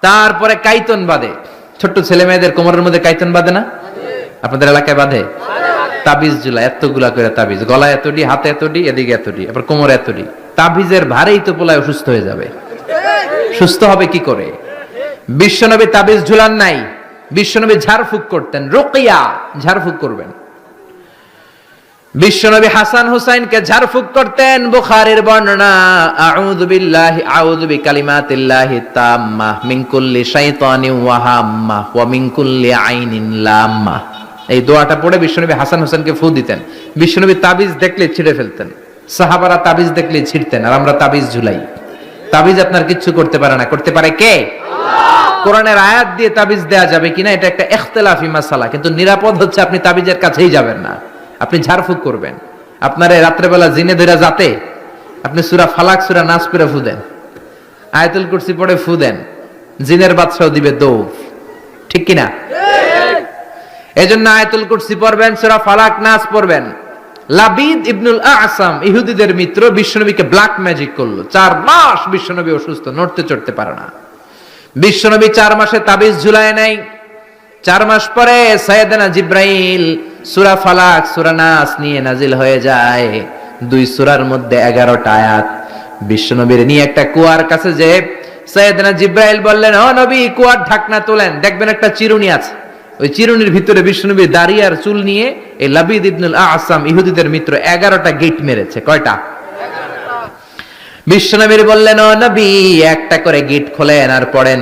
তারপরে কাইতন বাঁধে, ছোট্ট ছেলে মেয়েদের কোমরের মধ্যে কাইতন বাঁধে না? আপনাদের এলাকায় বাঁধে? তাবিজ ঝুলা, এতগুলা করে তাবিজ, গলায় এতটি, হাতে এতটি, এদিকে এতটি, আবার কোমরে এতটি। তাবিজের ভারেই তো পোলায় অসুস্থ হয়ে যাবে। সুস্থ হবে কি করে? বিশ্বনবী তাবিজ ঝুলান নাই, বিশ্বনবী ঝাড়ফুঁক করতেন। রুকিয়া, ঝাড়ফুঁক করবেন। বিশ্বনবী হাসান হুসাইনকে ঝাড়ফুঁক করতেন। বুখারীর বর্ণনা, আউযু বিল্লাহি আউযু বিকালিমাতিল্লাহি তাম্মা মিন কুল্লি শাইতানিন ওয়া হাম্মা ওয়া মিন কুল্লি আইনিন লাম্মা। এই দোয়াটা পড়ে বিশ্বনবী হাসান হুসাইনকে ফু দিতেন। বিশ্বনবী তাবিজ দেখলে ছিঁড়ে ফেলতেন, সাহাবারা তাবিজ দেখলে ছিঁড়তেন, আর আমরা তাবিজ ঝুলাই। তাবিজ আপনার কিচ্ছু করতে পারে না, করতে পারে কে? আল্লাহ। কোরআনের আয়াত দিয়ে তাবিজ দেয়া যাবে কিনা এটা একটা ইখতিলাফি মাসালা, কিন্তু নিরাপদ হচ্ছে আপনি তাবিজের কাছেই যাবেন না, আপনি ঝাড়ফুঁক করবেন। আপনার রাত্রেবেলা জিনে ধরে যাতে আপনি সূরা ফালাক সূরা নাস পড়ে ফু দেন, আয়াতুল কুরসি পড়ে ফু দেন, জিনের বাদশাও দিবে দৌড়। ঠিক কিনা? এজন্য আয়াতুল কুরসি পড়বেন, সূরা ফালাক নাস পড়বেন। লাবিদ ইবনুল আ'সাম ইহুদিদের মিত্র বিশ্বনবীকে ব্ল্যাক ম্যাজিক করলো। 4 মাস বিশ্বনবী অসুস্থ, নড়তে চড়তে পারে না। বিশ্বনবী 4 মাসে তাবিজ ঝুলায় নাই। 4 মাস পরে সাইয়েদনা জিব্রাইল সূরা ফালাক সূরা নাস নিয়ে নাজিল হয়ে যায়। 2 সূরার মধ্যে 11টা আয়াত। বিশ্বনবীর নিয়ে একটা কুয়ার কাছে যে সাইয়েদনা জিব্রাইল বললেন, ও নবী, কুয়ার ঢাকনা তোলেন, দেখবেন একটা চিরুনি আছে। ওই চিরুনির ভিতরে বিশ্বনবীর দাড়ি আর চুল নিয়ে এই লাবিদ ইবনুল আ'সাম ইহুদিদের মিত্র 11টা গেট মেরেছে। কয়টা? বিশ্বনবীর বললেন, ও নবী, একটা করে গেট খোলেন আর পড়েন